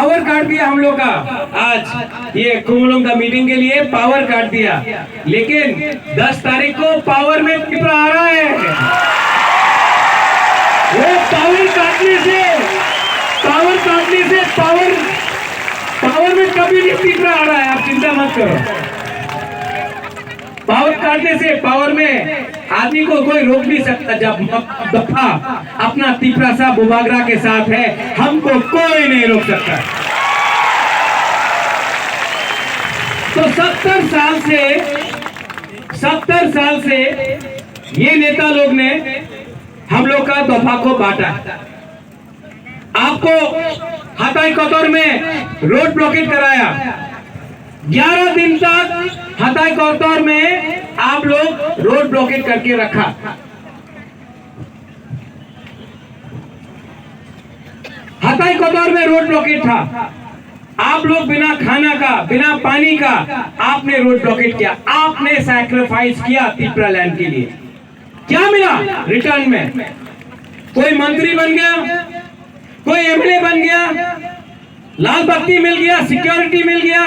Power काट दिया हम लोग का। आज ये कुंभलों का मीटिंग के लिए पावर काट दिया, लेकिन 10 तारीख को पावर में पिपरा आ रहा है। वो पावर काटने से पावर में कभी नहीं पिपरा आ रहा है, आप चिंता मत करो। पावर काटने से पावर में आदमी को कोई रोक नहीं सकता। जब दफा अपना तिपरासा बुबागरा के साथ है, हमको कोई नहीं रोक सकता। तो 70 साल से ये नेता लोग ने हम लोग का दफा को बांटा। आपको हताई कतौर में रोड ब्लॉकेट कराया, 11 दिन तक हताई कतौर में आप लोग रोड ब्लॉकेट करके रखा। हताई कतौर में रोड ब्लॉकेट था, आप लोग बिना खाना का बिना पानी का आपने रोड ब्लॉकेट किया। आपने सैक्रिफाइस किया तिपरा लैंड के लिए। क्या मिला रिटर्न में? कोई मंत्री बन गया, कोई एमएलए बन गया, लाल बत्ती मिल गया, सिक्योरिटी मिल गया।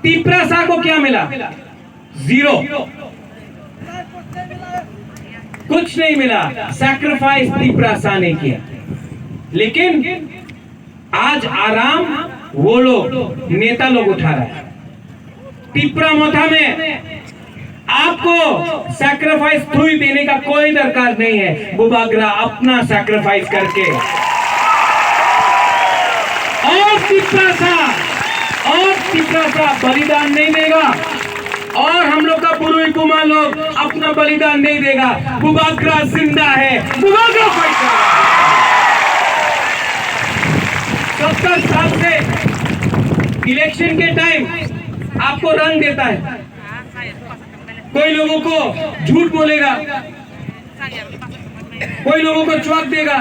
तिपरासा को क्या मिला? जीरो, कुछ नहीं मिला। सैक्रिफाइस तिपरासा ने किया। लेकिन आज आराम वो लोग नेता लोग उठा रहा है। तिपरा मोथा में आपको सैक्रिफाइस थ्रू देने का कोई दरकार नहीं है। बुबागरा अपना सैक्रिफाइस करके और तिपरासा बलिदान नहीं देगा, और हम लोग का बुरुई कुमार लोग अपना बलिदान नहीं देगा। बुबागरा जिंदा है, बुबागरा फाइट करेगा। 70 साल से इलेक्शन के टाइम आपको रंग देता है। कोई लोगों को झूठ बोलेगा, कोई लोगों को चौक देगा।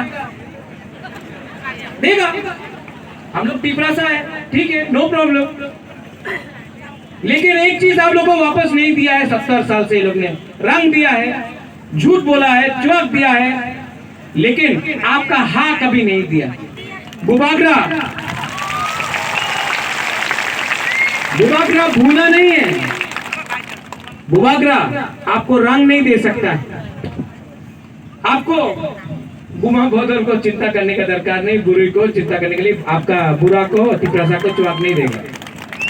हम लोग तिपरासा है, ठीक है, नो प्रॉब्लम। लेकिन एक चीज आप लोगों को वापस नहीं दिया है। 70 साल से ये लोग ने रंग दिया है, झूठ बोला है, चौक दिया है, लेकिन आपका हाँ कभी नहीं दिया। बुबागरा भूला नहीं है। बुबागरा आपको रंग नहीं दे सकता। आपको गुमा भोदर को चिंता करने का दरकार नहीं, बुरी को चिंता करने के लिए आपका बुरा को तिपरासा को चौक नहीं देगा।